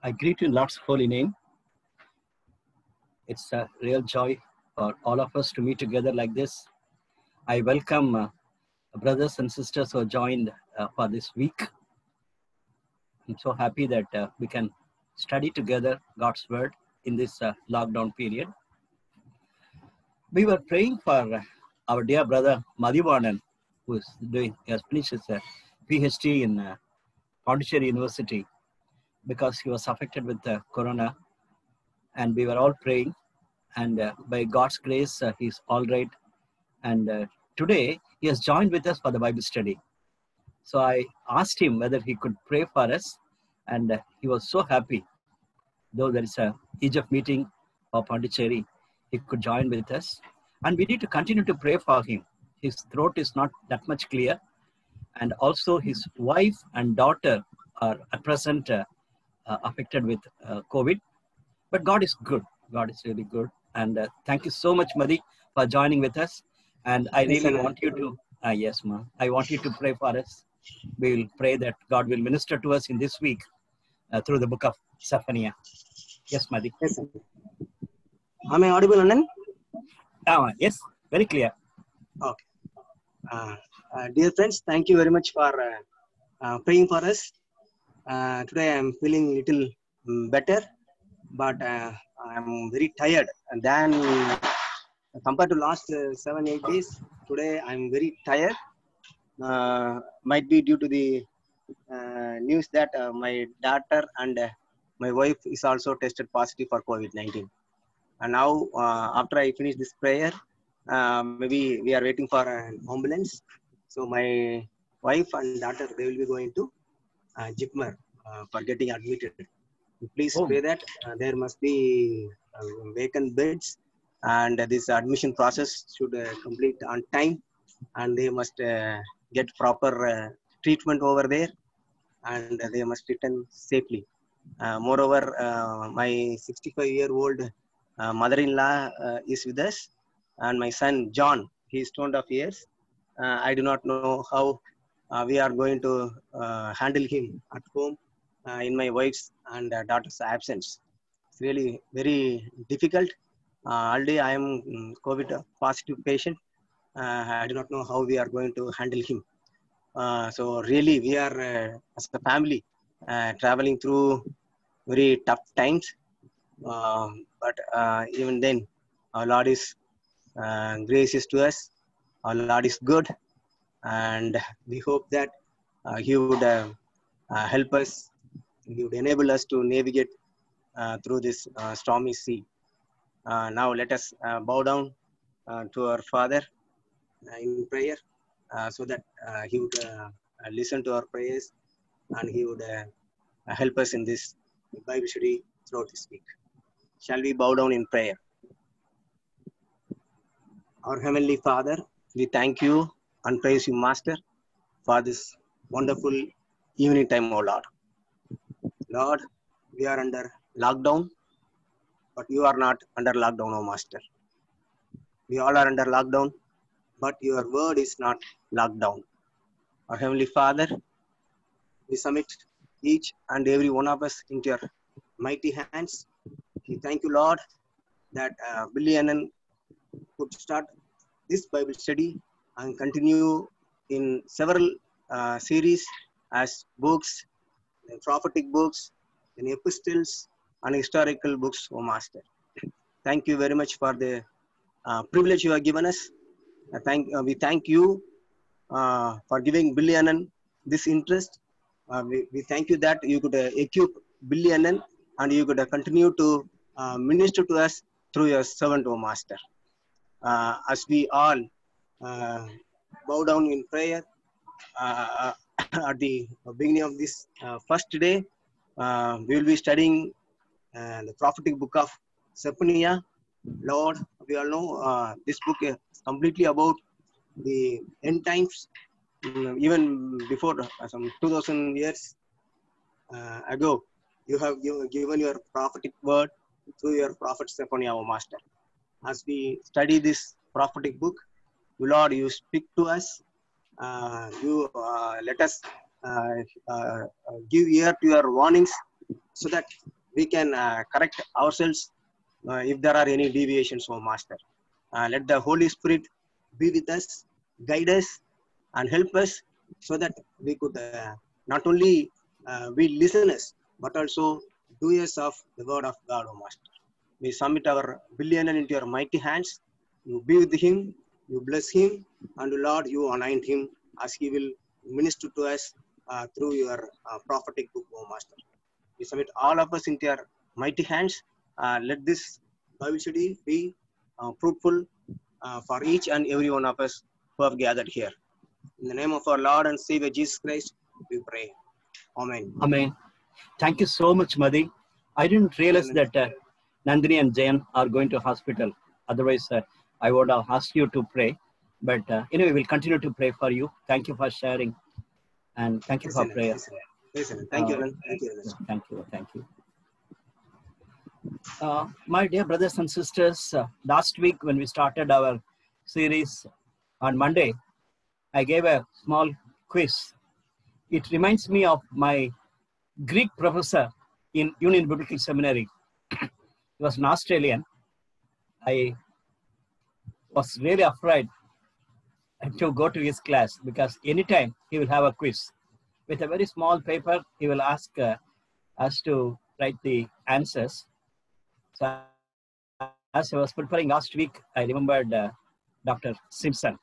I greet you in Lord's holy name. It's a real joy for all of us to meet together like this. I welcome brothers and sisters who are joined for this week. I'm so happy that we can study together God's word in this lockdown period. We were praying for our dear brother Madhivanan, who has finished his PhD in Pondicherry University, because he was affected with corona, and we were all praying, and by God's grace he's all right, and today he has joined with us for the Bible study. So I asked him whether he could pray for us, and he was so happy. Though there is a age of meeting for Pondicherry, he could join with us, and we need to continue to pray for him. His throat is not that much clear, and also his wife and daughter are at present affected with COVID. But God is good. God is really good. And thank you so much, Madhi, for joining with us. And I really want you to, yes, Ma, I want you to pray for us. We will pray that God will minister to us in this week through the book of Zephaniah. Yes, Madhi. Yes, sir. Am I audible, Anand? Yes, very clear. Okay. Dear friends, thank you very much for praying for us. Today I am feeling little better, but I'm very tired. And then compared to last 7-8 days, today I'm very tired. Might be due to the news that my daughter and my wife is also tested positive for COVID-19. And now, after I finish this prayer, maybe we are waiting for an ambulance. So my wife and daughter, they will be going to Jipmer for getting admitted. Please pray that there must be vacant beds, and this admission process should complete on time, and they must get proper treatment over there, and they must return safely. Moreover, my 65-year-old mother-in-law is with us, and my son John, he is 2.5 years. I do not know how we are going to handle him at home in my wife's and daughter's absence. It's really very difficult. Already I am COVID positive patient. I do not know how we are going to handle him. So really we are as a family traveling through very tough times. But even then, our Lord is gracious to us. Our Lord is good, and we hope that He would help us. He would enable us to navigate through this stormy sea. Now let us bow down to our Father in prayer, so that He would listen to our prayers, and He would help us in this Bible study throughout this week. Shall we bow down in prayer? Our Heavenly Father, we thank you and praise you, Master, for this wonderful evening time, O Lord. Lord, we are under lockdown, but you are not under lockdown, O Master. We all are under lockdown, but your word is not locked down. Our Heavenly Father, we submit each and every one of us into your mighty hands. We thank you, Lord, that Billy Anand could start this Bible study and continue in several series as books, prophetic books, and epistles and historical books, O Master. Thank you very much for the privilege you have given us. We thank you for giving Billy Anand this interest. We thank you that you could equip Billy Anand, and you could continue to minister to us through your servant, O Master. As we all bow down in prayer at the beginning of this first day, we will be studying the prophetic book of Zephaniah. Lord, we all know this book is completely about the end times. Even before some 2000 years ago, you have given your prophetic word through your prophet Zephaniah, O Master. As we study this prophetic book, Lord, you speak to us, you let us give ear to your warnings so that we can correct ourselves if there are any deviations, oh Master. Let the Holy Spirit be with us, guide us, and help us so that we could not only be listeners, but also doers of the word of God, O Master. We submit our billionaire into your mighty hands. You be with him, you bless him, and Lord, you anoint him as he will minister to us through your prophetic book, O Master. We submit all of us into your mighty hands. Let this Bible study be fruitful for each and every one of us who have gathered here. In the name of our Lord and Savior Jesus Christ, we pray. Amen. Amen. Thank you so much, Madhi. I didn't realize that Nandini and Jayan are going to hospital. Otherwise, I would have asked you to pray. But anyway, we'll continue to pray for you. Thank you for sharing. And thank you for prayer. Listen. Thank you. Thank you. Thank you. Thank you. My dear brothers and sisters, last week when we started our series on Monday, I gave a small quiz. It reminds me of my Greek professor in Union Biblical Seminary. He was an Australian. I was really afraid to go to his class because anytime he will have a quiz. With a very small paper, he will ask us to write the answers. So as I was preparing last week, I remembered Dr. Simpson.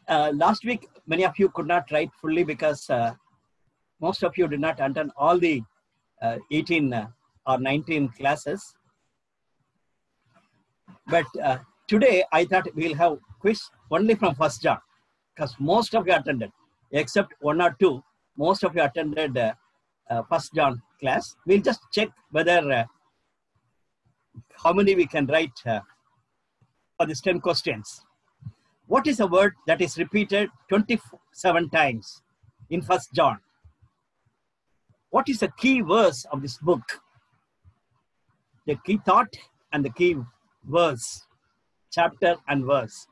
Last week, many of you could not write fully because most of you did not attend all the 18 or 19 classes. But today, I thought we'll have quiz only from 1st John because most of you attended, except 1 or 2. Most of you attended 1st John class. We'll just check whether how many we can write for these 10 questions. What is a word that is repeated 27 times in 1st John? What is the key verse of this book? The key thought and the key verse, chapter and verse.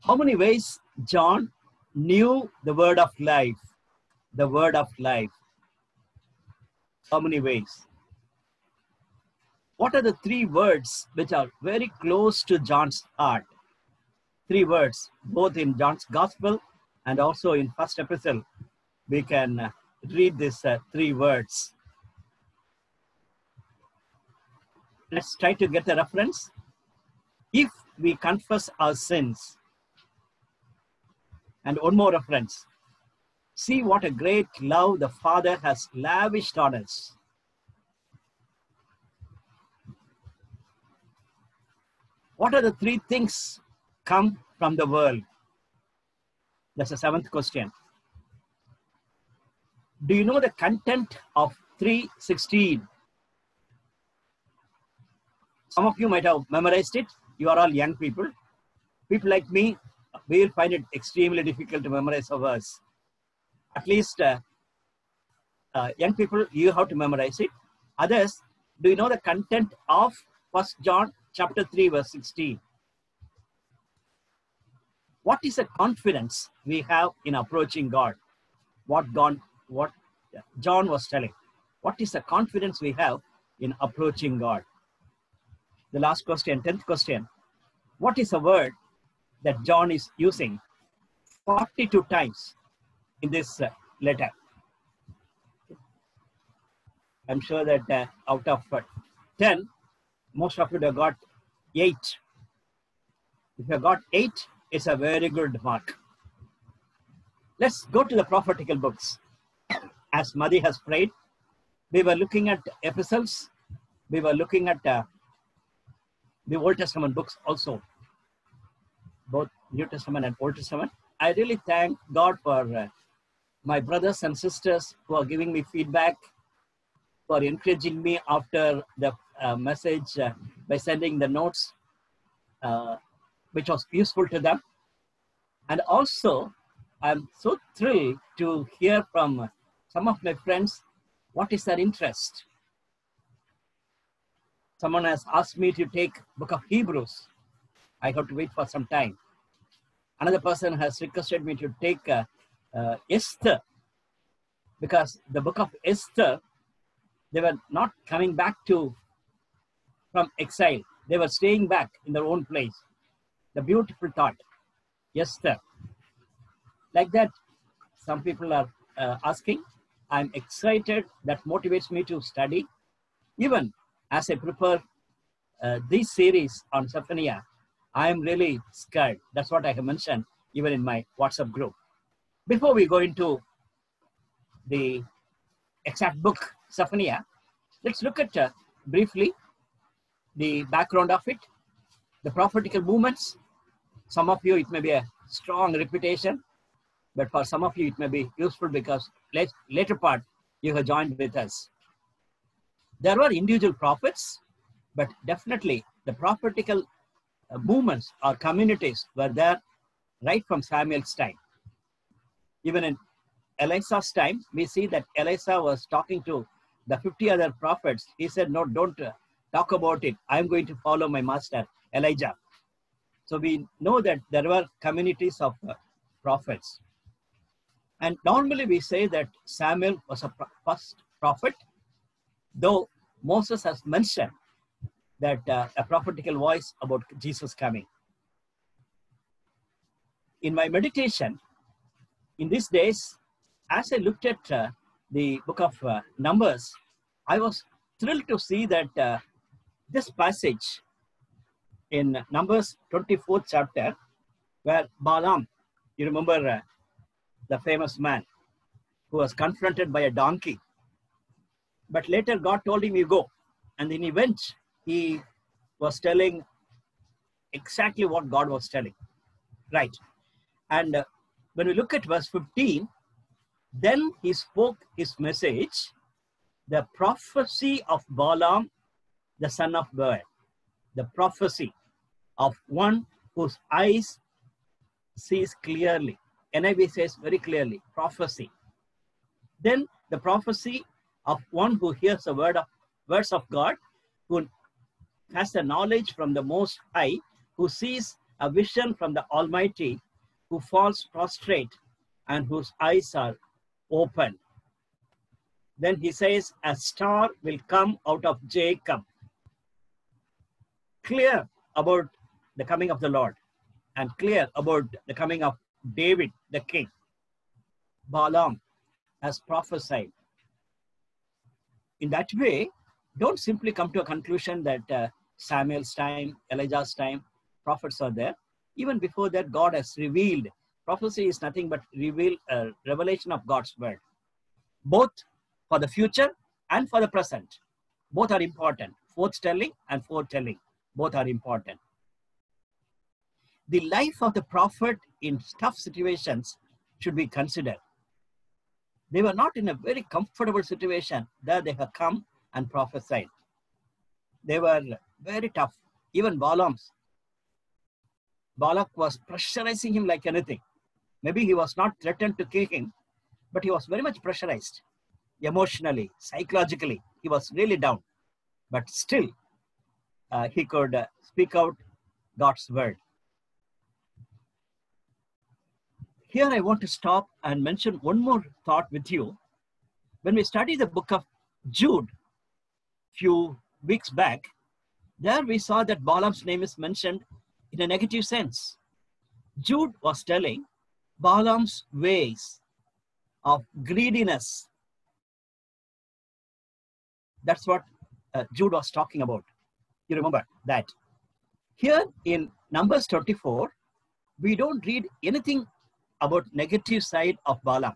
How many ways John knew the word of life? The word of life. How many ways? What are the 3 words which are very close to John's heart? 3 words, both in John's Gospel and also in first epistle. We can read these 3 words. Let's try to get a reference. If we confess our sins, and one more reference. See what a great love the Father has lavished on us. What are the 3 things come from the world? That's the 7th question. Do you know the content of 3:16? Some of you might have memorized it. You are all young people. People like me, we will find it extremely difficult to memorize a verse. At least young people, you have to memorize it. Others, do you know the content of 1st John chapter 3 verse 16? What is the confidence we have in approaching God? What John was telling. What is the confidence we have in approaching God? The last question, 10th question. What is a word that John is using 42 times in this letter? I'm sure that out of 10, most of you have got 8. If you have got 8, it's a very good mark. Let's go to the prophetical books. As Madhi has prayed, we were looking at epistles. We were looking at the Old Testament books also, both New Testament and Old Testament. I really thank God for my brothers and sisters who are giving me feedback, for encouraging me after the message by sending the notes, which was useful to them. And also, I'm so thrilled to hear from some of my friends what is their interest. Someone has asked me to take book of Hebrews. I have to wait for some time. Another person has requested me to take Esther, because the book of Esther, they were not coming back from exile. They were staying back in their own place. The beautiful thought, Esther. Like that, some people are asking. I'm excited. That motivates me to study. Even as I prepare this series on Zephaniah, I am really scared. That's what I have mentioned even in my WhatsApp group. Before we go into the exact book, Zephaniah, let's look at briefly the background of it, the prophetical movements. Some of you, it may be a strong reputation, but for some of you, it may be useful because later part, you have joined with us. There were individual prophets, but definitely the prophetical movements or communities were there right from Samuel's time. Even in Elisha's time, we see that Elisha was talking to the 50 other prophets. He said, no, don't talk about it. I'm going to follow my master, Elijah. So we know that there were communities of prophets. And normally we say that Samuel was a first prophet, though Moses has mentioned that a prophetical voice about Jesus coming. In my meditation, in these days, as I looked at the book of Numbers, I was thrilled to see that this passage in Numbers 24th chapter, where Balaam, you remember the famous man who was confronted by a donkey. But later God told him, you go. And then he went. He was telling exactly what God was telling. Right. And when we look at verse 15, then he spoke his message, the prophecy of Balaam, the son of Beor, the prophecy of one whose eyes sees clearly. NIV says very clearly, prophecy. Then the prophecy of one who hears the words of God, who has the knowledge from the Most High, who sees a vision from the Almighty, who falls prostrate and whose eyes are open. Then he says, a star will come out of Jacob. Clear about the coming of the Lord and clear about the coming of David, the king. Balaam has prophesied. In that way, don't simply come to a conclusion that Samuel's time, Elijah's time, prophets are there. Even before that, God has revealed. Prophecy is nothing but revelation of God's word, both for the future and for the present. Both are important. Foretelling and foretelling, both are important. The life of the prophet in tough situations should be considered. They were not in a very comfortable situation. There they have come and prophesied. They were very tough. Even Balak was pressurizing him like anything. Maybe he was not threatened to kill him, but he was very much pressurized. Emotionally, psychologically, he was really down. But still, he could speak out God's word. Here I want to stop and mention one more thought with you. When we studied the book of Jude a few weeks back, there we saw that Balaam's name is mentioned in a negative sense. Jude was telling Balaam's ways of greediness. That's what Jude was talking about. You remember that. Here in Numbers 24, we don't read anything about negative side of Balaam.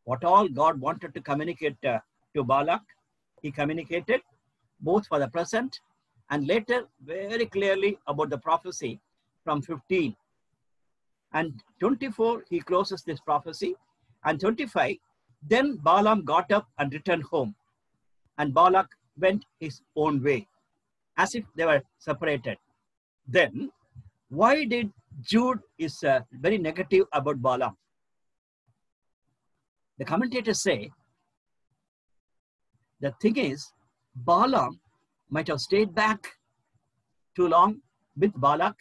What all God wanted to communicate to Balak, he communicated both for the present and later very clearly about the prophecy from 15. And 24, he closes this prophecy. And 25, then Balaam got up and returned home. And Balak went his own way, as if they were separated. Then, why did Jude is very negative about Balaam? The commentators say, the thing is, Balaam might have stayed back too long with Balak,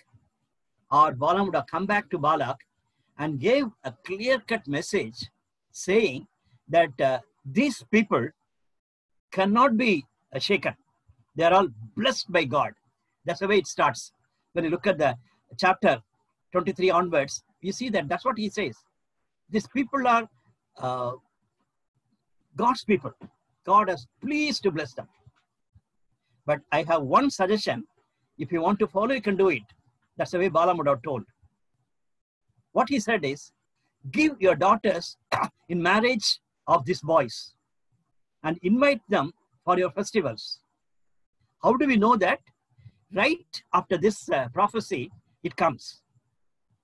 or Balaam would have come back to Balak and gave a clear-cut message saying that these people cannot be shaken. They are all blessed by God. That's the way it starts. When you look at the chapter 23 onwards, you see that that's what he says. These people are God's people. God is pleased to bless them. But I have one suggestion. If you want to follow, you can do it. That's the way Balaam would have told. What he said is, give your daughters in marriage of these boys and invite them for your festivals. How do we know that? Right after this prophecy, it comes.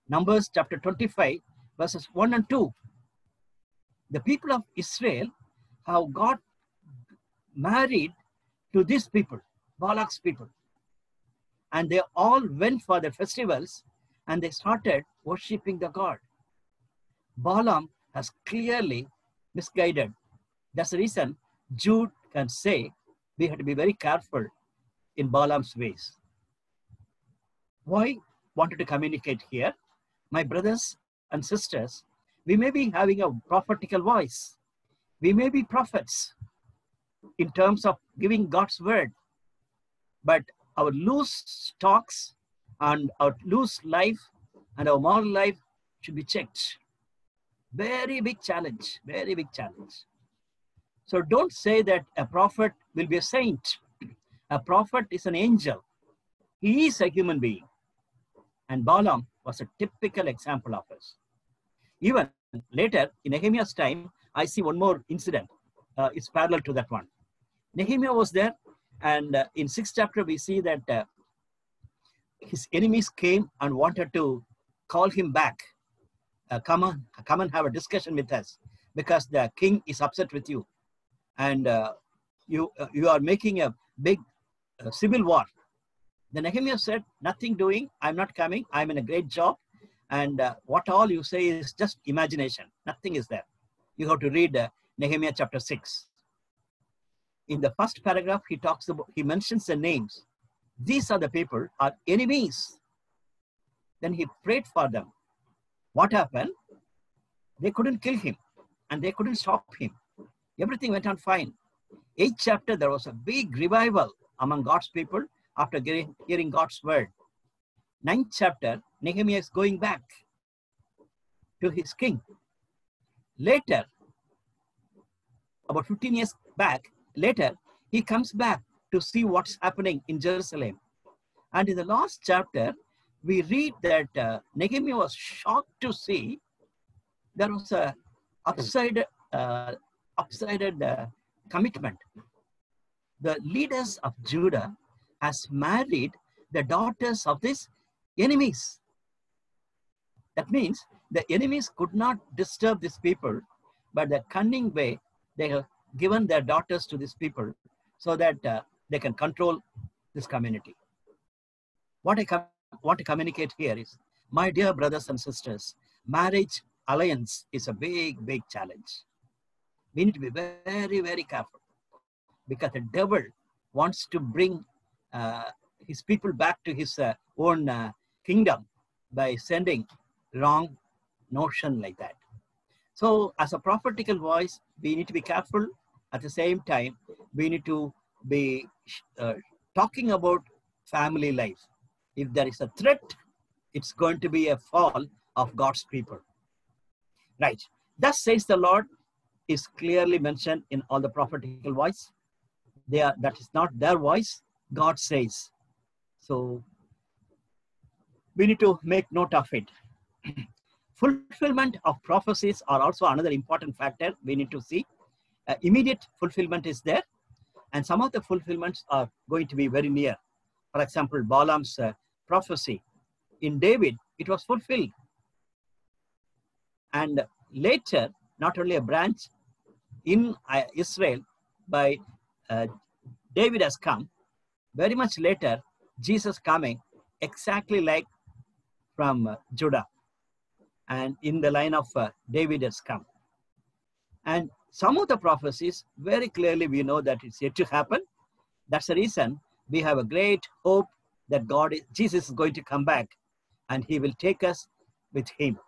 Numbers chapter 25, verses 1 and 2. The people of Israel have got married to these people, Balak's people. And they all went for the festivals and they started worshipping the God. Balaam has clearly misguided. That's the reason Jude can say we have to be very careful in Balaam's ways. Why wanted to communicate here? My brothers and sisters, we may be having a prophetical voice. We may be prophets in terms of giving God's word, but our loose talks and our loose life and our moral life should be checked. Very big challenge, very big challenge. So don't say that a prophet will be a saint. A prophet is an angel. He is a human being. And Balaam was a typical example of us. Even later, in Nehemiah's time, I see one more incident. It's parallel to that one. Nehemiah was there, and in 6th chapter, we see that his enemies came and wanted to call him back. Come and have a discussion with us, because the king is upset with you. And you are making a big civil war. Then Nehemiah said, nothing doing, I'm not coming, I'm in a great job. And what all you say is just imagination. Nothing is there. You have to read Nehemiah chapter 6. In the first paragraph, he mentions the names. These are the people, our enemies. Then he prayed for them. What happened? They couldn't kill him and they couldn't stop him. Everything went on fine. 8th chapter, there was a big revival among God's people after hearing God's word. 9th chapter, Nehemiah is going back to his king. Later, about 15 years back, later, he comes back to see what's happening in Jerusalem. And in the last chapter, we read that Nehemiah was shocked to see there was a upsided commitment. The leaders of Judah has married the daughters of these enemies. That means the enemies could not disturb these people, but the cunning way they have given their daughters to these people so that they can control this community. What I want to communicate here is, my dear brothers and sisters, marriage alliance is a big, big challenge. We need to be very, very careful, because the devil wants to bring his people back to his own kingdom by sending wrong notion like that. So as a prophetical voice, we need to be careful. At the same time, we need to be talking about family life. If there is a threat, it's going to be a fall of God's people. Right. Thus says the Lord is clearly mentioned in all the prophetical voice. That is not their voice. God says. So we need to make note of it. Fulfillment of prophecies are also another important factor we need to see. Immediate fulfillment is there, and some of the fulfillments are going to be very near. For example, Balaam's prophecy in David, it was fulfilled. And later, not only a branch in Israel by David has come, very much later, Jesus coming exactly like from Judah, and in the line of David has come. And some of the prophecies, very clearly we know that it's yet to happen. That's the reason we have a great hope that Jesus is going to come back and he will take us with him.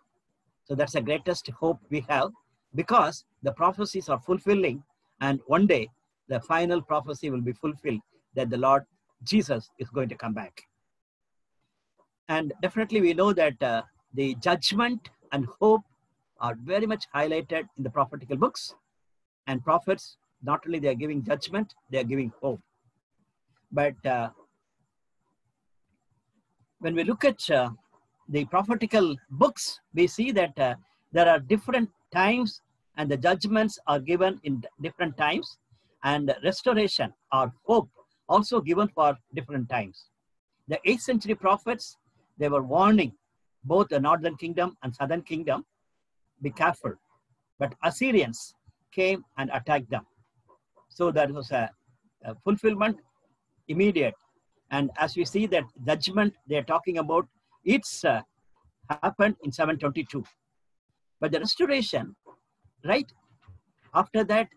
So that's the greatest hope we have, because the prophecies are fulfilling, and one day the final prophecy will be fulfilled that the Lord Jesus is going to come back. And definitely we know that the judgment and hope are very much highlighted in the prophetical books. And prophets, not only they are giving judgment, they are giving hope. But when we look at the prophetical books, we see that there are different times, and the judgments are given in different times, and restoration or hope also given for different times. The 8th century prophets, they were warning both the northern kingdom and southern kingdom, be careful. But Assyrians came and attacked them. So that was a fulfillment immediate. And as we see that judgment they're talking about, it's happened in 722. But the restoration, right after that,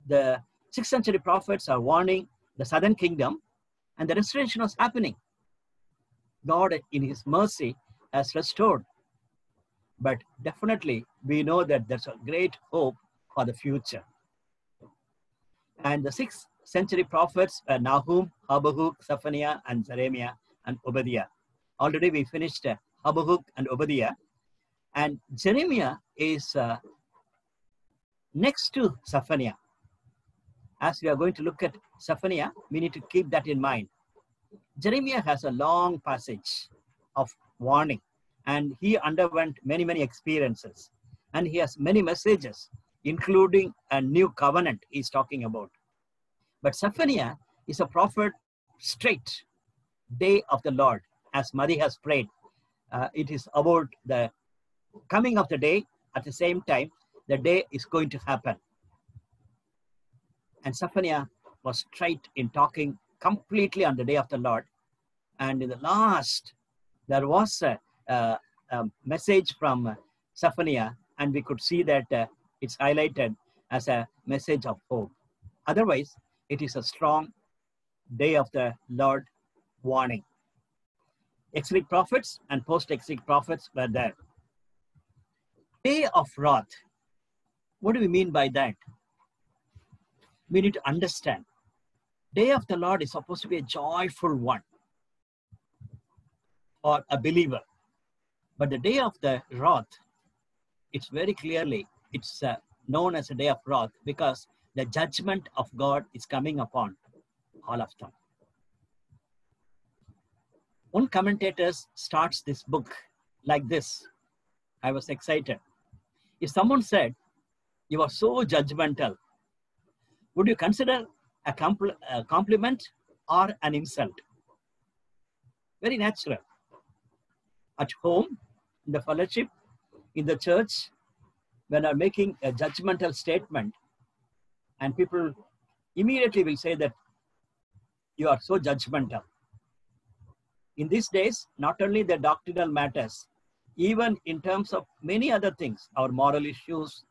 the 6th century prophets are warning the southern kingdom, and the restoration was happening. God in his mercy has restored. But definitely we know that there's a great hope for the future. And the 6th century prophets were Nahum, Habakkuk, Zephaniah, and Jeremiah, and Obadiah. Already we finished Habakkuk and Obadiah. And Jeremiah is next to Zephaniah. As we are going to look at Zephaniah, we need to keep that in mind. Jeremiah has a long passage of warning, and he underwent many, many experiences. And he has many messages, including a new covenant he's talking about. But Zephaniah is a prophet straight, day of the Lord, as Madi has prayed. It is about the coming of the day. At the same time, the day is going to happen. And Zephaniah was straight in talking completely on the day of the Lord. And in the last, there was a message from Zephaniah, and we could see that it's highlighted as a message of hope. Otherwise, it is a strong day of the Lord warning. Exilic prophets and post-exilic prophets were there. Day of wrath. What do we mean by that? We need to understand. Day of the Lord is supposed to be a joyful one for a believer. But the day of the wrath, it's very clearly, it's known as a day of wrath because the judgment of God is coming upon all of them. One commentator starts this book like this. I was excited. If someone said, "You are so judgmental," would you consider a compliment or an insult? Very natural. At home, in the fellowship, in the church, when I'm making a judgmental statement, and people immediately will say that you are so judgmental. In these days, not only the doctrinal matters, even in terms of many other things, our moral issues,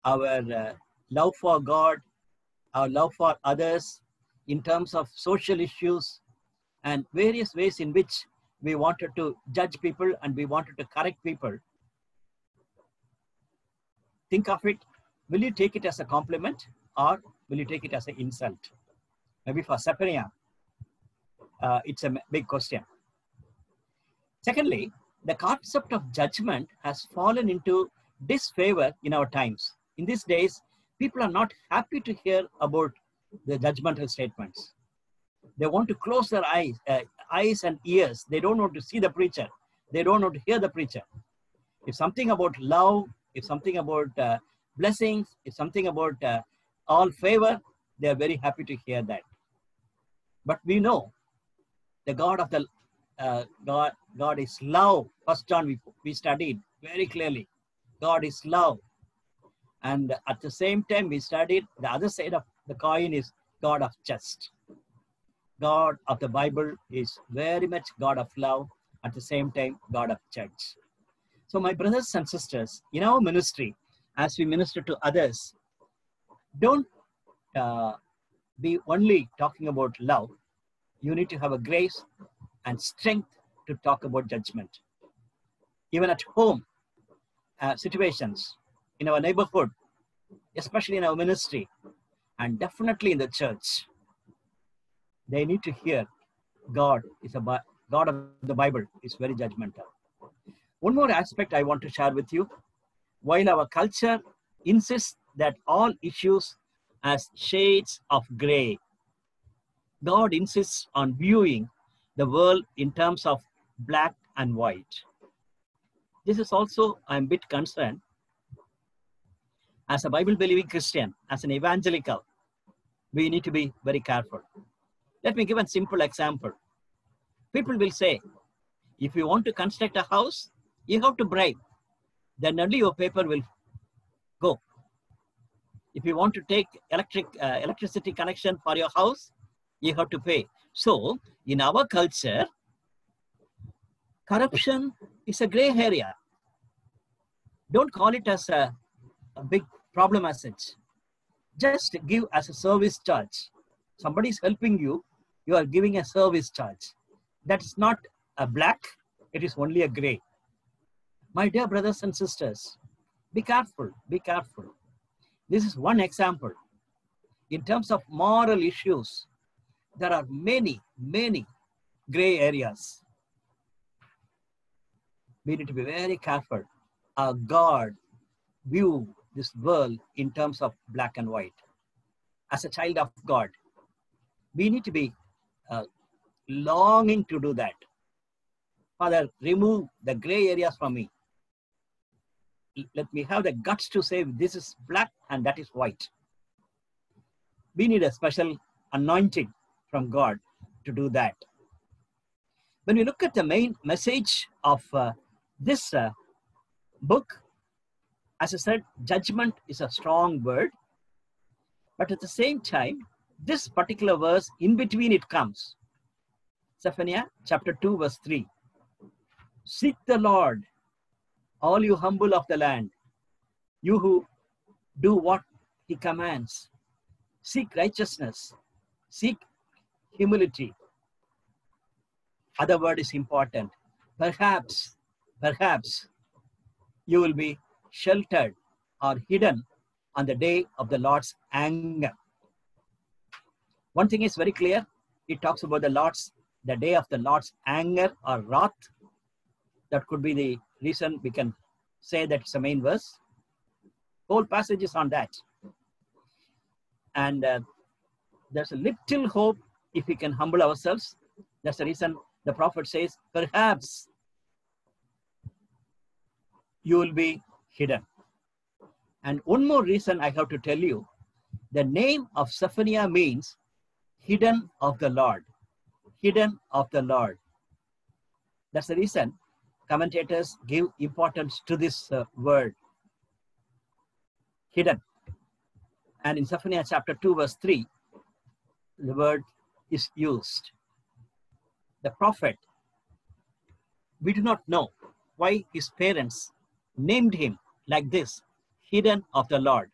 our love for God, our love for others, in terms of social issues, and various ways in which we wanted to judge people and we wanted to correct people. Think of it. Will you take it as a compliment or will you take it as an insult? Maybe for Zephaniah, it's a big question. Secondly, the concept of judgment has fallen into disfavor in our times. In these days, people are not happy to hear about the judgmental statements. They want to close their eyes and ears. They don't want to see the preacher. They don't want to hear the preacher. If something about love, if something about blessings, if something about all favor, they are very happy to hear that. But we know the God of the God is love. First John we studied very clearly. God is love. And at the same time, we studied the other side of the coin is God of just. God of the Bible is very much God of love, at the same time, God of judge. So my brothers and sisters, in our ministry, as we minister to others, don't be only talking about love. You need to have a grace and strength to talk about judgment. even at home situations, in our neighborhood, especially in our ministry, and definitely in the church. They need to hear God God of the Bible is very judgmental. One more aspect I want to share with you. While our culture insists that all issues as shades of gray, God insists on viewing the world in terms of black and white. This is also, I'm a bit concerned, as a Bible-believing Christian, as an evangelical, we need to be very careful. Let me give a simple example. People will say, if you want to construct a house, you have to bribe. Then only your paper will go. If you want to take electricity connection for your house, you have to pay. So, in our culture, corruption is a gray area. Don't call it as a big problem as such. Just give as a service charge. Somebody is helping you, you are giving a service charge. That is not a black, it is only a gray. My dear brothers and sisters, be careful, be careful. This is one example. In terms of moral issues, there are many, many gray areas. We need to be very careful. Our God view this world in terms of black and white. As a child of God, we need to be longing to do that. Father, remove the gray areas from me. Let me have the guts to say this is black and that is white. We need a special anointing from God to do that. When we look at the main message of this book, as I said, judgment is a strong word. But at the same time, this particular verse, in between it comes. Zephaniah chapter 2, verse 3. Seek the Lord, all you humble of the land, you who do what he commands. Seek righteousness, seek humility. Other word is important. Perhaps you will be sheltered or hidden on the day of the Lord's anger. One thing is very clear. It talks about the day of the Lord's anger or wrath. That could be the reason we can say that it's the main verse. Whole passage is on that. And there's a little hope if we can humble ourselves. That's the reason the prophet says, perhaps you will be hidden. And one more reason I have to tell you, the name of Zephaniah means hidden of the Lord. Hidden of the Lord. That's the reason commentators give importance to this word. Hidden. And in Zephaniah chapter 2, verse 3, the word is used. The prophet, we do not know why his parents named him like this, hidden of the Lord.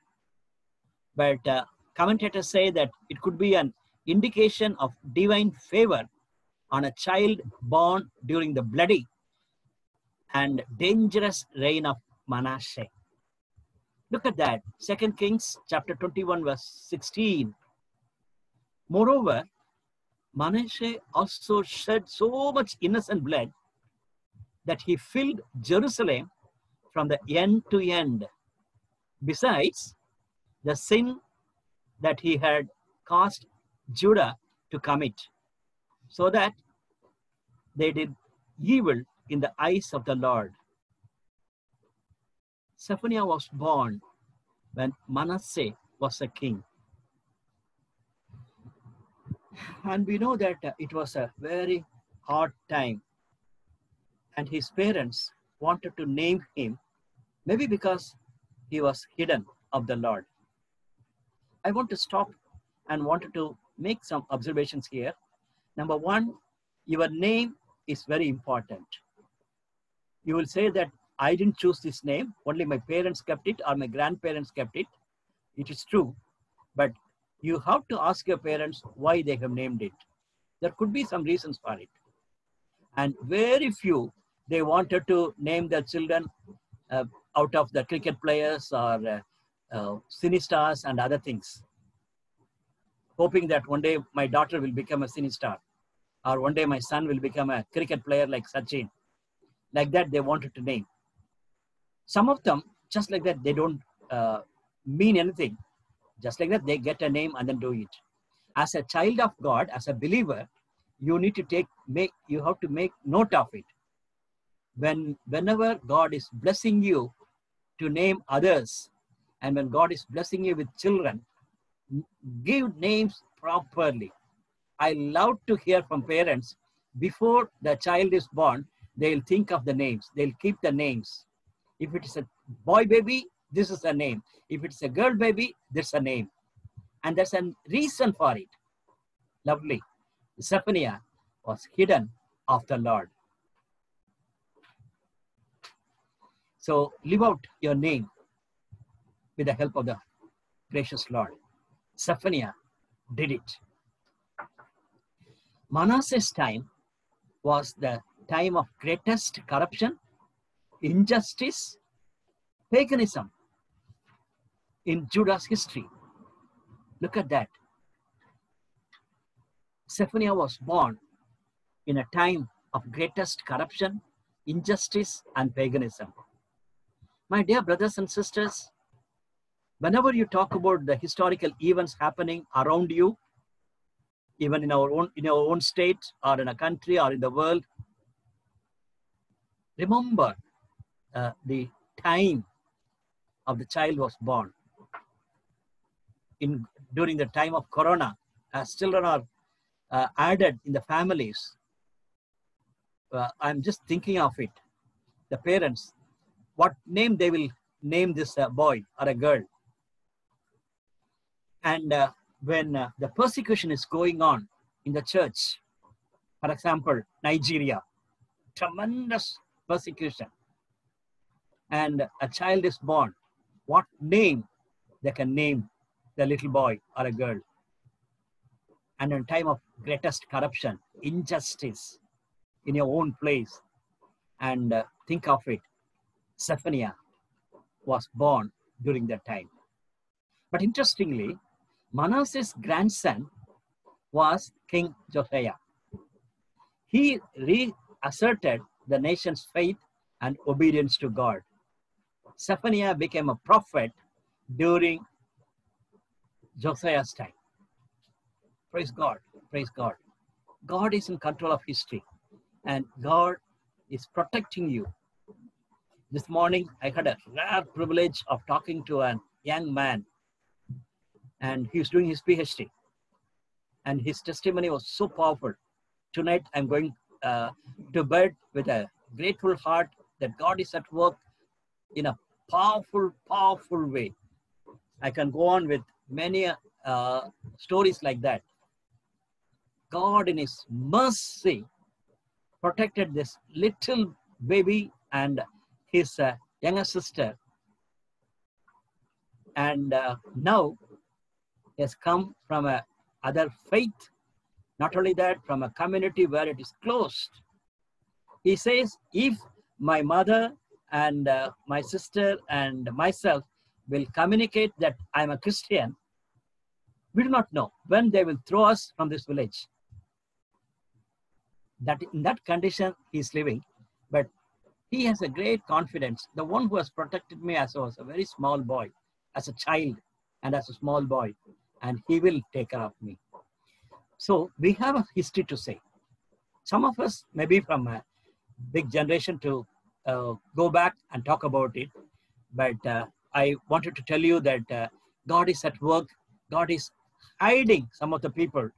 But commentators say that it could be an indication of divine favor on a child born during the bloody and dangerous reign of Manasseh. Look at that, 2 Kings chapter 21, verse 16. Moreover, Manasseh also shed so much innocent blood that he filled Jerusalem from the end to end. Besides the sin that he had caused Judah to commit, so that they did evil in the eyes of the Lord. Zephaniah was born when Manasseh was a king. And we know that it was a very hard time. And his parents wanted to name him, maybe because he was hidden of the Lord. I want to stop and wanted to make some observations here. Number one, your name is very important. You will say that I didn't choose this name, only my parents kept it or my grandparents kept it. It is true, but you have to ask your parents why they have named it. There could be some reasons for it. And very few they wanted to name their children out of the cricket players or cine stars and other things, hoping that one day my daughter will become a cine star, or one day my son will become a cricket player like Sachin. Like that, they wanted to name. Some of them, just like that, they don't mean anything. Just like that, they get a name and then do it. As a child of God, as a believer, you need to you have to make note of it. Whenever God is blessing you to name others, and when God is blessing you with children, give names properly. I love to hear from parents, before the child is born, they'll think of the names. They'll keep the names. If it is a boy baby, this is a name. If it's a girl baby, there's a name. And there's a reason for it. Lovely. Zephaniah was hidden of the Lord. So live out your name with the help of the gracious Lord. Zephaniah did it. Manasseh's time was the time of greatest corruption, injustice, paganism in Judah's history. Look at that. Zephaniah was born in a time of greatest corruption, injustice, and paganism. My dear brothers and sisters, whenever you talk about the historical events happening around you, even in our own state or in a country or in the world, remember the time of the child was born. During the time of Corona, as children are added in the families, I'm just thinking of it. The parents, what name they will name this boy or a girl. And when the persecution is going on in the church, for example, Nigeria, tremendous persecution, and a child is born, what name they can name the little boy or a girl? And in time of greatest corruption, injustice in your own place, and think of it, Zephaniah was born during that time. But interestingly, Manasseh's grandson was King Josiah. He reasserted the nation's faith and obedience to God. Zephaniah became a prophet during Josiah's time. Praise God, praise God. God is in control of history, and God is protecting you. This morning, I had a rare privilege of talking to a young man, and he was doing his PhD. And his testimony was so powerful. Tonight, I'm going to bed with a grateful heart that God is at work in a powerful, powerful way. I can go on with many stories like that. God in his mercy protected this little baby and his younger sister. And now he has come from a other faith. Not only that, from a community where it is closed. He says, if my mother and my sister and myself will communicate that I'm a Christian, we do not know when they will throw us from this village. That in that condition he's living, but he has a great confidence. The one who has protected me as I was a very small boy, as a child and as a small boy, and he will take care of me. So we have a history to say. Some of us may be from a big generation to go back and talk about it, but I wanted to tell you that God is at work. God is hiding some of the people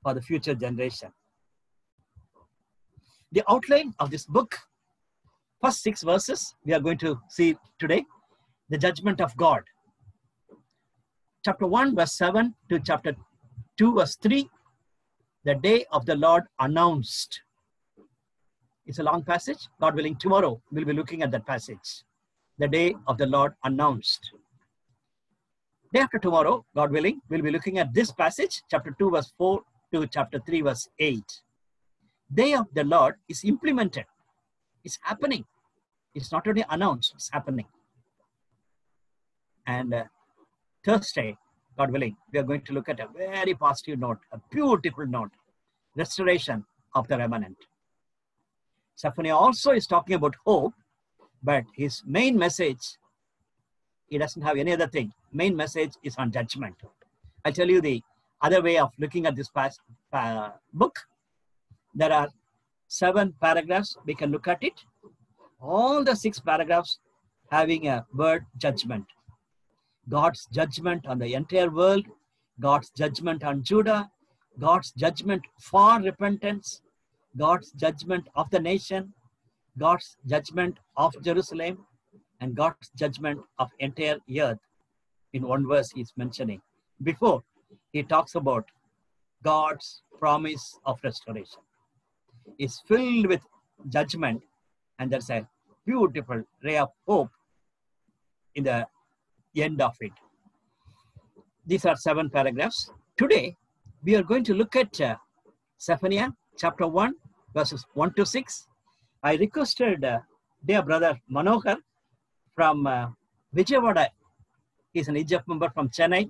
for the future generation. The outline of this book, first 6 verses, we are going to see today, the judgment of God. Chapter 1, verse 7 to chapter 2, verse 3, the day of the Lord announced. It's a long passage. God willing, tomorrow we'll be looking at that passage. The day of the Lord announced. Day after tomorrow, God willing, we'll be looking at this passage, chapter 2, verse 4 to chapter 3, verse 8. Day of the Lord is implemented. It's happening. It's not only announced, it's happening. And Thursday, God willing, we are going to look at a very positive note, a beautiful note, restoration of the remnant. Zephaniah also is talking about hope, but his main message, he doesn't have any other thing. Main message is on judgment. I'll tell you the other way of looking at this book. There are 7 paragraphs. We can look at it. All the 6 paragraphs having a word judgment. God's judgment on the entire world, God's judgment on Judah, God's judgment for repentance, God's judgment of the nation, God's judgment of Jerusalem, and God's judgment of entire earth. In one verse he's mentioning. Before, he talks about God's promise of restoration. It's filled with judgment, and there's a beautiful ray of hope in the end of it. These are 7 paragraphs. Today, we are going to look at Zephaniah chapter 1, verses 1 to 6. I requested dear brother Manohar from Vijayawada. He's an EGF member from Chennai.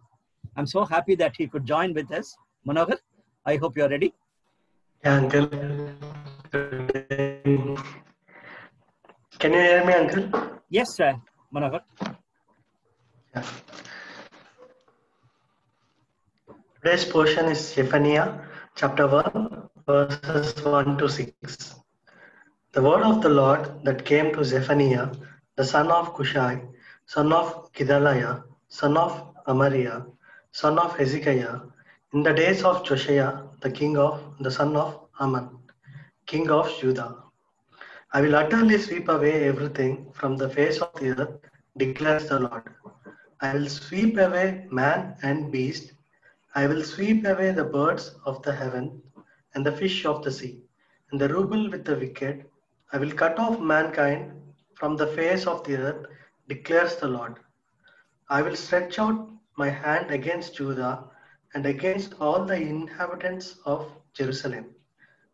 I'm so happy that he could join with us. Manohar, I hope you're ready. Yeah, Uncle. Can you hear me, Uncle? Yes, Manohar. Yeah. Today's portion is Zephaniah chapter 1, verses 1 to 6. The word of the Lord that came to Zephaniah, the son of Cushai, son of Gedaliah, son of Amariah, son of Hezekiah, in the days of Josiah, the son of Ammon, king of Judah. I will utterly sweep away everything from the face of the earth, declares the Lord. I will sweep away man and beast. I will sweep away the birds of the heaven and the fish of the sea, and the ruble with the wicked. I will cut off mankind from the face of the earth, declares the Lord. I will stretch out my hand against Judah and against all the inhabitants of Jerusalem,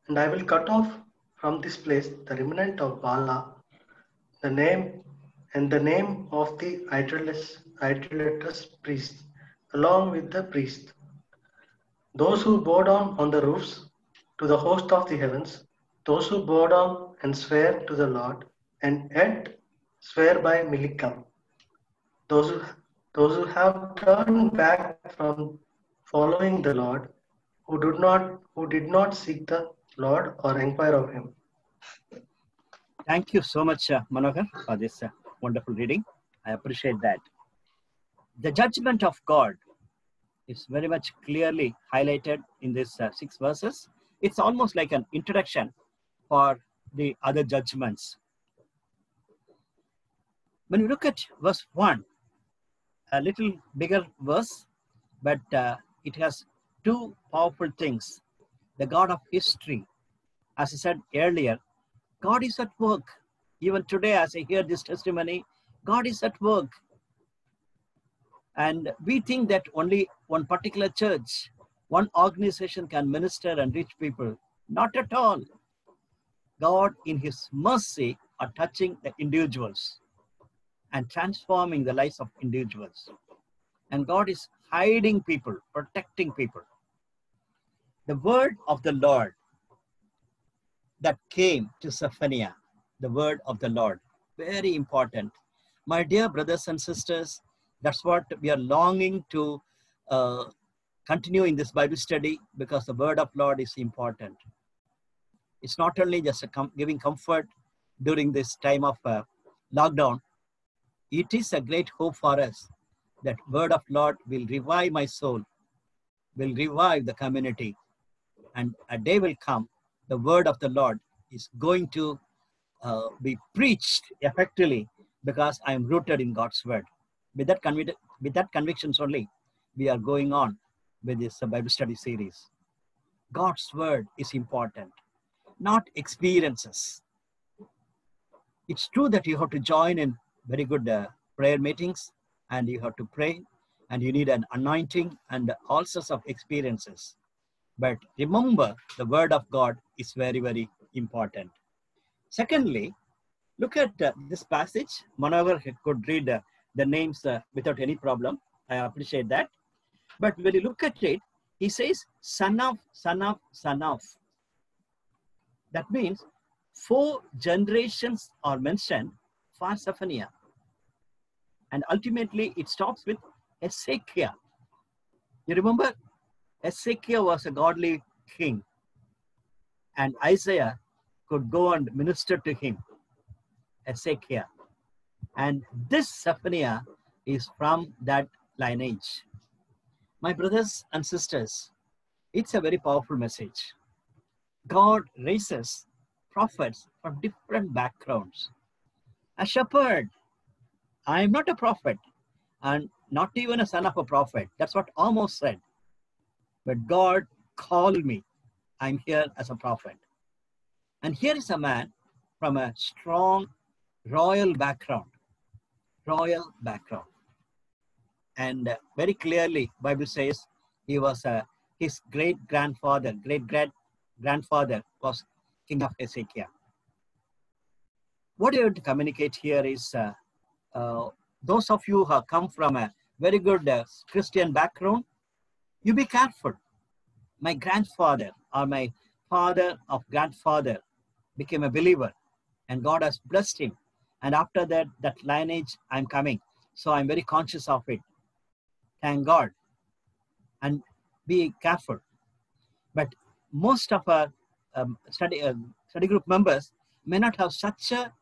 and I will cut off from this place the remnant of Bala, the name of the idolatrous priest, along with the priest. Those who bow down on the roofs to the host of the heavens, those who bow down and swear to the Lord, and yet swear by Milcom. Those who have turned back from following the Lord, who did not seek the Lord or inquire of him. Thank you so much, Manohar, for this wonderful reading. I appreciate that. The judgment of God is very much clearly highlighted in these 6 verses. It's almost like an introduction for the other judgments. When we look at verse 1, a little bigger verse, but it has 2 powerful things. The God of history, as I said earlier, God is at work. Even today, as I hear this testimony, God is at work. And we think that only one particular church, one organization can minister and reach people. Not at all. God, in his mercy, are touching the individuals and transforming the lives of individuals. And God is hiding people, protecting people. The word of the Lord that came to Zephaniah, the word of the Lord, very important. My dear brothers and sisters, that's what we are longing to continue in this Bible study, because the word of Lord is important. It's not only just giving comfort during this time of lockdown. It is a great hope for us that word of Lord will revive my soul, will revive the community. And a day will come, the word of the Lord is going to be preached effectively, because I am rooted in God's word. With that convictions only, we are going on with this Bible study series. God's word is important, not experiences. It's true that you have to join in very good prayer meetings, and you have to pray, and you need an anointing and all sorts of experiences. But remember, the word of God is very, very important. Secondly, Look at this passage. Manohar could read the names without any problem. I appreciate that. But when you look at it, he says, son of, son of, son of. That means 4 generations are mentioned for Zephaniah. And ultimately, it stops with Hezekiah. You remember, Hezekiah was a godly king. And Isaiah could go and minister to him. Hezekiah. And this Zephaniah is from that lineage. My brothers and sisters, it's a very powerful message. God raises prophets from different backgrounds. A shepherd. I am not a prophet and not even a son of a prophet. That's what Amos said. But God called me. I'm here as a prophet. And here is a man from a strong royal background. Royal background. And very clearly, Bible says he was his great-grandfather was king of Hezekiah. What I want to communicate here is those of you who have come from a very good Christian background, you be careful. My grandfather or my father of grandfather became a believer and God has blessed him. And after that lineage, I'm coming. So I'm very conscious of it. Thank God. And be careful. But most of our study group members may not have such a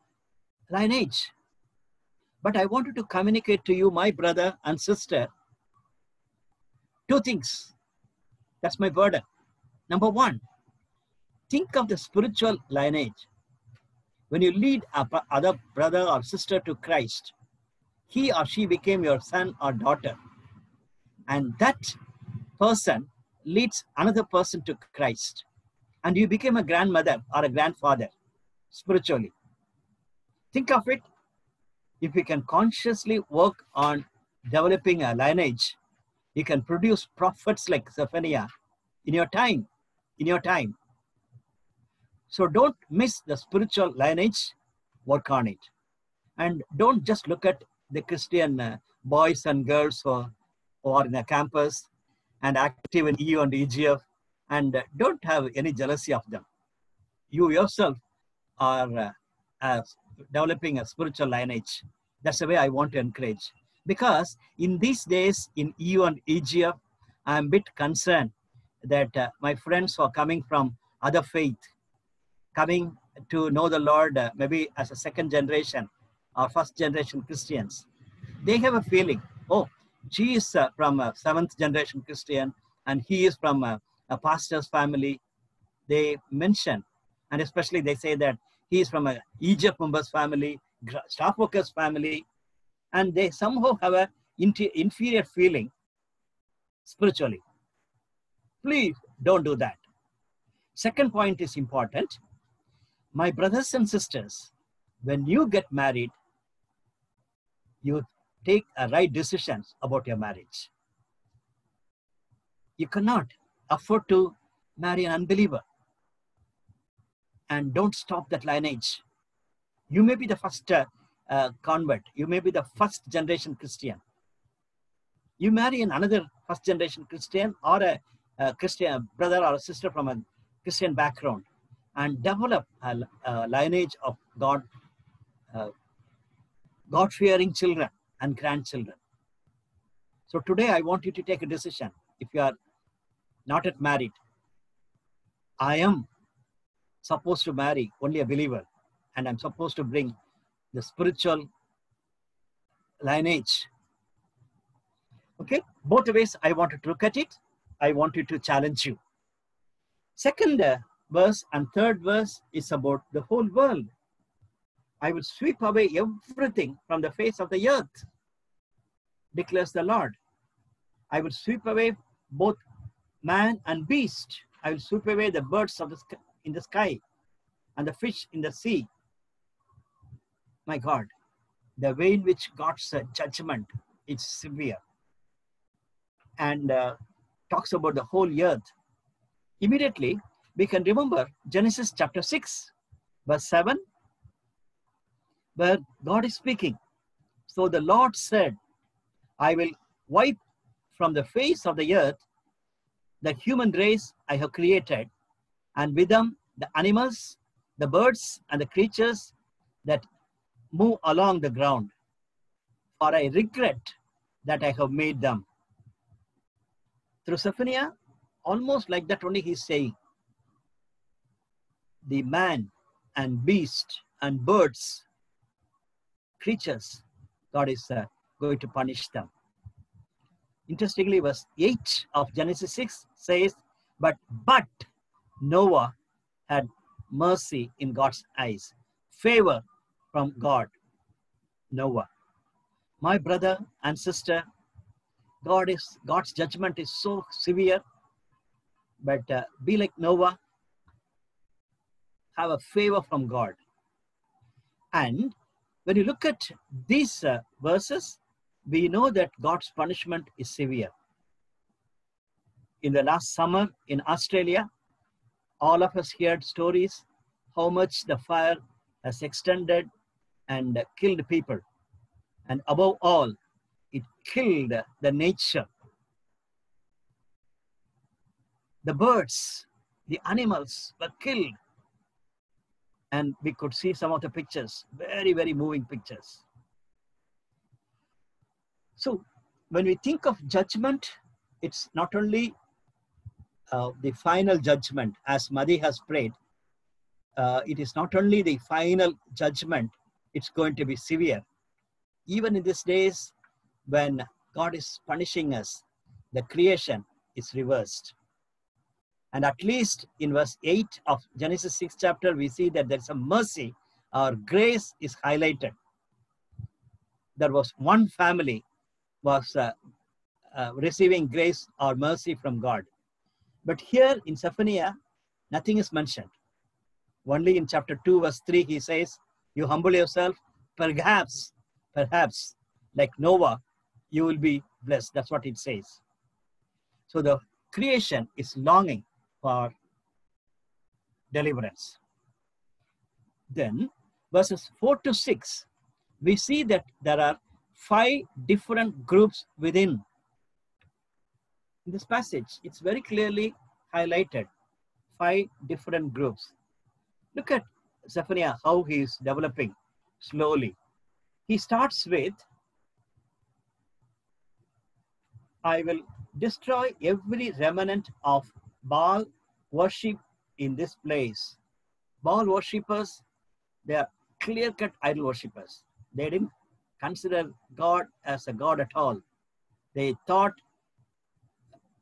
lineage. But I wanted to communicate to you, my brother and sister, 2 things. That's my burden. Number 1, think of the spiritual lineage. When you lead other brother or sister to Christ, he or she became your son or daughter. And that person leads another person to Christ. And you became a grandmother or a grandfather spiritually. Think of it. If you can consciously work on developing a lineage, you can produce prophets like Zephaniah in your time. So don't miss the spiritual lineage, work on it. And don't just look at the Christian boys and girls who are in the campus and active in EU and EGF, and don't have any jealousy of them. You yourself are developing a spiritual lineage. That's the way I want to encourage. Because in these days in EU and EGF, I'm a bit concerned that my friends who are coming from other faith, coming to know the Lord maybe as a 2nd generation or 1st generation Christians, they have a feeling, oh, she is from a 7th generation Christian and he is from a pastor's family. They mention, and especially they say that he is from a EGF members family, staff workers family, and they somehow have an inferior feeling spiritually. Please don't do that. Second point is important. My brothers and sisters, when you get married, you take right decisions about your marriage. You cannot afford to marry an unbeliever. And don't stop that lineage. You may be the first convert. You may be the 1st generation Christian. You marry another 1st generation Christian or a Christian brother or a sister from a Christian background and develop a lineage of God-fearing children and grandchildren. So today I want you to take a decision. If you are not yet married, I am supposed to marry only a believer, and I'm supposed to bring the spiritual lineage. Okay, both ways I wanted to look at it. I wanted to challenge you. Second verse and third verse is about the whole world. I will sweep away everything from the face of the earth, declares the Lord. I will sweep away both man and beast. I will sweep away the birds of in the sky and the fish in the sea. My God, the way in which God's judgment is severe and talks about the whole earth. Immediately, we can remember Genesis chapter 6, verse 7. where God is speaking. So the Lord said, I will wipe from the face of the earth the human race I have created, and with them the animals, the birds, and the creatures that move along the ground. For I regret that I have made them. Through Zephaniah, almost like that only he's saying, the man and beast and birds, creatures, God is going to punish them. Interestingly, verse 8 of Genesis 6 says, but Noah had mercy in God's eyes, favor from God. Noah. My brother and sister, God's judgment is so severe, but be like Noah, have a favor from God. And when you look at these verses, we know that God's punishment is severe. In the last summer in Australia, all of us heard stories how much the fire has extended and killed people. And above all, it killed the nature. The birds, the animals were killed. And we could see some of the pictures, very, very moving pictures. So when we think of judgment, it's not only the final judgment, as Madhi has prayed. It is not only the final judgment, it's going to be severe. Even in these days, when God is punishing us, the creation is reversed. And at least in verse 8 of Genesis 6 chapter, we see that there's a mercy, or grace is highlighted. There was one family was receiving grace or mercy from God. But here in Zephaniah, nothing is mentioned. Only in chapter 2, verse 3, he says, you humble yourself, perhaps, like Noah, you will be blessed. That's what it says. So the creation is longing for deliverance. Then, verses 4 to 6, we see that there are 5 different groups within. In this passage, it's very clearly highlighted, 5 different groups. Look at Zephaniah, how he is developing slowly. He starts with, I will destroy every remnant of Baal worship in this place. Baal worshippers, they are clear-cut idol worshippers. They didn't consider God as a God at all. They thought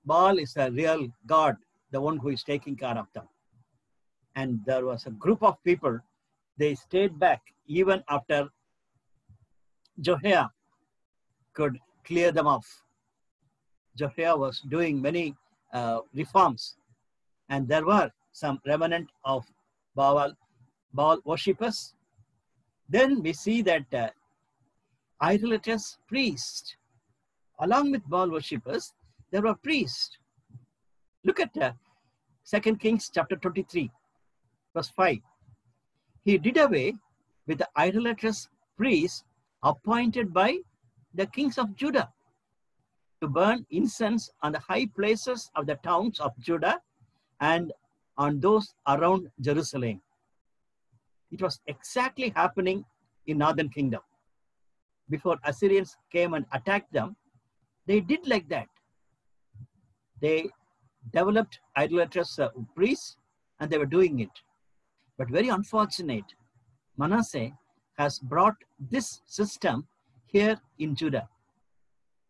Baal is a real God, the one who is taking care of them. And there was a group of people, they stayed back even after Jehoiah could clear them off. Jehoiah was doing many reforms, and there were some remnant of Baal worshippers. Then we see that idolatrous priests, along with Baal worshippers, there were priests. Look at 2 Kings chapter 23, verse 5. He did away with the idolatrous priests appointed by the kings of Judah to burn incense on the high places of the towns of Judah and on those around Jerusalem. It was exactly happening in Northern Kingdom. Before Assyrians came and attacked them, they did like that. They developed idolatrous priests, and they were doing it. But very unfortunate, Manasseh has brought this system here in Judah.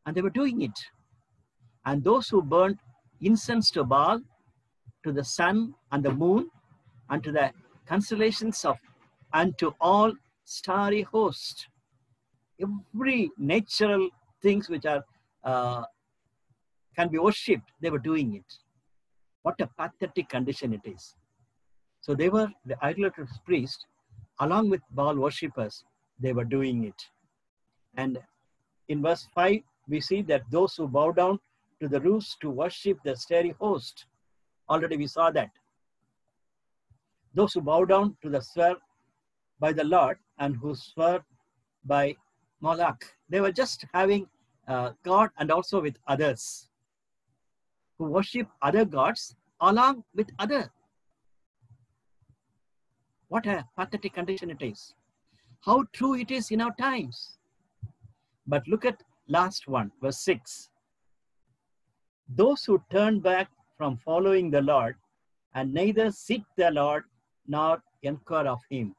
And they were doing it. And those who burned incense to Baal, to the sun and the moon, and to the constellations and to all starry hosts, every natural things which are can be worshipped, they were doing it. What a pathetic condition it is. So they were the idolatrous priests, along with Baal worshippers, they were doing it. And in verse 5, we see that those who bow down to the roofs to worship the starry host, already we saw that. Those who bow down to the swear by the Lord, and who swore by Moloch. They were just having God and also with others who worship other gods along with others. What a pathetic condition it is. How true it is in our times. But look at last one, verse 6. Those who turn back from following the Lord and neither seek the Lord nor inquire of him.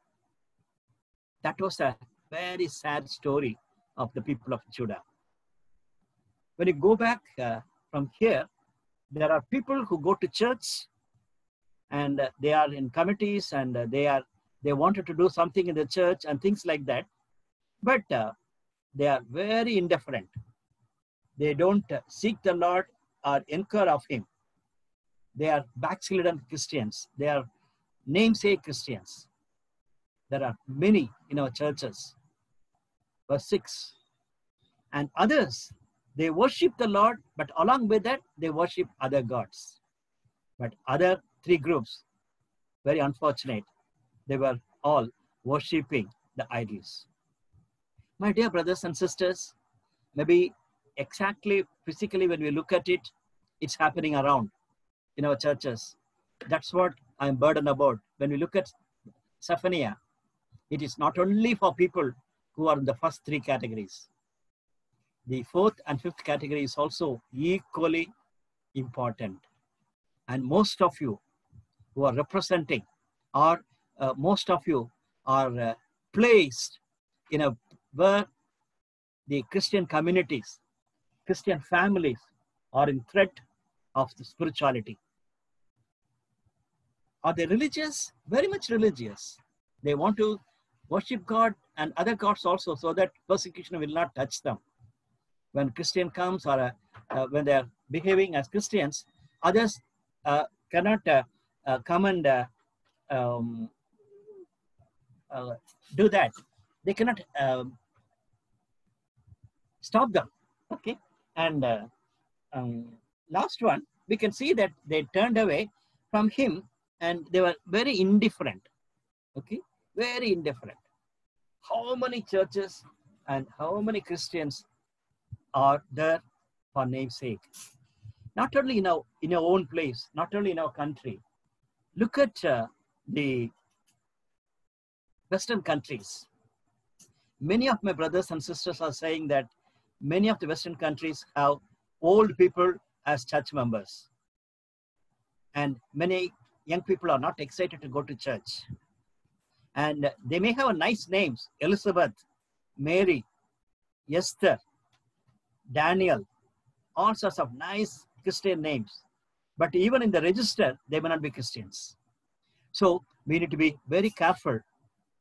That was a very sad story of the people of Judah. When you go back from here, there are people who go to church and they are in committees and they wanted to do something in the church and things like that. But they are very indifferent. They don't seek the Lord or inquire of him. They are backslidden Christians. They are namesake Christians. There are many in our churches. Verse 6. And others, they worship the Lord, but along with that, they worship other gods. But other three groups, very unfortunate, they were all worshiping the idols. My dear brothers and sisters, maybe exactly physically when we look at it, it's happening around in our churches. That's what I'm burdened about. When we look at Zephaniah, it is not only for people who are in the first three categories. The fourth and fifth category is also equally important. And most of you who are representing, or most of you are placed in a where the Christian communities, Christian families are in threat of the spirituality. Are they religious? Very much religious. They want to worship God and other gods also so that persecution will not touch them. When Christian comes or when they are behaving as Christians, others cannot come and do that. They cannot stop them. Okay. And last one, we can see that they turned away from him and they were very indifferent. Okay. Very indifferent. How many churches and how many Christians are there for namesake? Not only in our own place, not only in our country. Look at the Western countries. Many of my brothers and sisters are saying that many of the Western countries have old people as church members. And many young people are not excited to go to church. And they may have nice names, Elizabeth, Mary, Esther, Daniel, all sorts of nice Christian names. But even in the register, they may not be Christians. So we need to be very careful.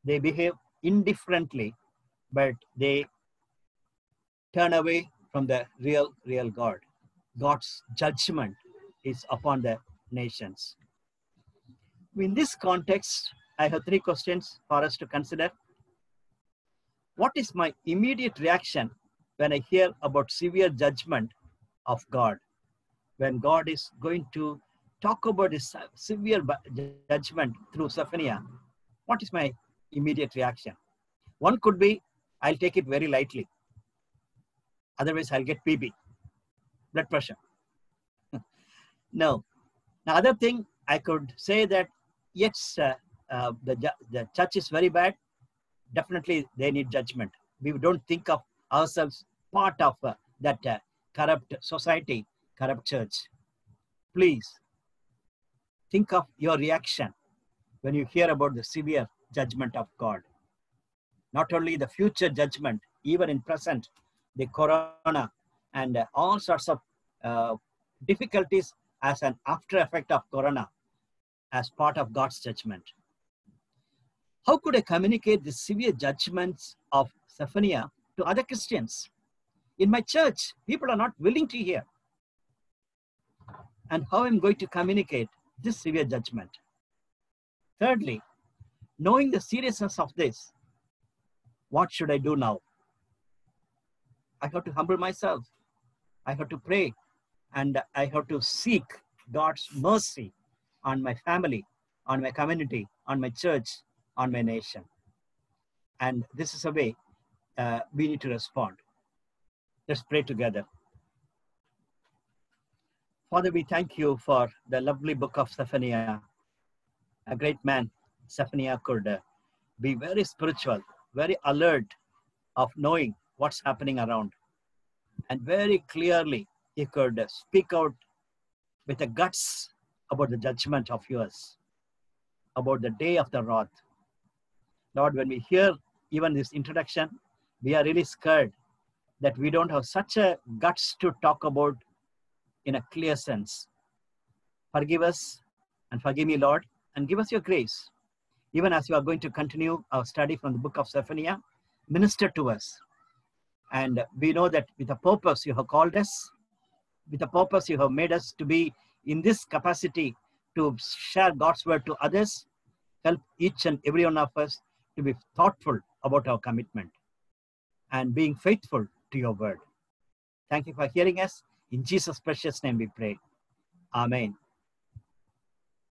They behave indifferently, but they turn away from the real God. God's judgment is upon the nations. In this context, I have three questions for us to consider. What is my immediate reaction when I hear about severe judgment of God? When God is going to talk about his severe judgment through Zephaniah, what is my immediate reaction? One could be, I'll take it very lightly. Otherwise, I'll get PB, blood pressure. No. The other thing, I could say that, yes, the church is very bad. Definitely, they need judgment. We don't think of ourselves part of that corrupt society, corrupt church. Please think of your reaction when you hear about the severe judgment of God. Not only the future judgment, even in present, the corona and all sorts of difficulties as an after effect of corona as part of God's judgment. How could I communicate the severe judgments of Zephaniah to other Christians? In my church, people are not willing to hear. And how I'm going to communicate this severe judgment? Thirdly, knowing the seriousness of this, what should I do now? I have to humble myself. I have to pray. And I have to seek God's mercy on my family, on my community, on my church, on my nation. And this is a way we need to respond. Let's pray together. Father, we thank you for the lovely book of Zephaniah. A great man, Zephaniah, could be very spiritual, very alert of knowing what's happening around. And very clearly, he could speak out with the guts about the judgment of yours, about the day of the wrath. Lord, when we hear even this introduction, we are really scared that we don't have such a guts to talk about in a clear sense. Forgive us and forgive me, Lord, and give us your grace. Even as we are going to continue our study from the book of Zephaniah, minister to us. And we know that with a purpose you have called us, with a purpose you have made us to be in this capacity to share God's word to others. Help each and every one of us to be thoughtful about our commitment and being faithful to your word. Thank you for hearing us. In Jesus' precious name we pray. Amen.